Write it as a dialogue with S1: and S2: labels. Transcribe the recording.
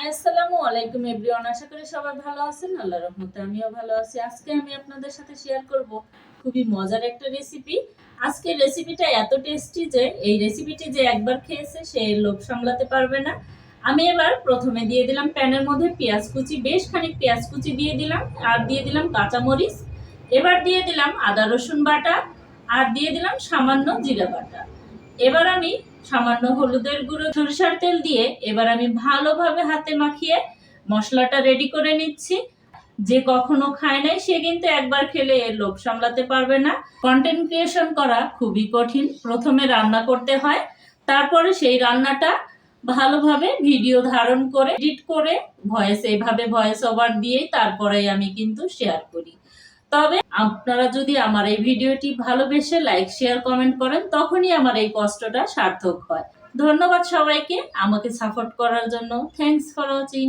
S1: আসসালামু আলাইকুম এভরিওয়ান, আশা করি সবাই ভালো আছেন। আল্লাহর রহমতে আমিও ভালো আছি। আজকে আমি আপনাদের সাথে শেয়ার করব খুবই মজার একটা রেসিপি। আজকের রেসিপিটা এত টেস্টি যে এই রেসিপিটি যে একবার খেয়েছে সে লোভ সামলাতে পারবে না। আমি এবার প্রথমে দিয়ে দিলাম প্যানের মধ্যে পেঁয়াজ কুচি, বেশ খানিক পেঁয়াজ কুচি দিয়ে দিলাম, আর দিয়ে দিলাম কাঁচামরিচ। এবার দিয়ে দিলাম আদা রসুন বাটা, আর দিয়ে দিলাম সামান্য জিরা বাটা। এবার আমি সামান্য হলুদের গুঁড়ো, সরিষার তেল দিয়ে এবার আমি ভালোভাবে হাতে মাখিয়ে মশলাটা রেডি করে নিচ্ছি। যে কখনো খায় নাই সে কিন্তু একবার খেলে এর লোভ সামলাতে পারবে না। কন্টেন্ট ক্রিয়েশন করা খুবই কঠিন। প্রথমে রান্না করতে হয়, তারপরে সেই রান্নাটা ভালোভাবে ভিডিও ধারণ করে এডিট করে ভয়েস ওভার দিয়ে তারপরে আমি কিন্তু শেয়ার করি। তবে আপনারা যদি আমার এই ভিডিওটি ভালোবেসে লাইক শেয়ার কমেন্ট করেন তখনই আমার এই কষ্টটা সার্থক হয়। ধন্যবাদ সবাইকে আমাকে সাপোর্ট করার জন্য। Thanks for watching.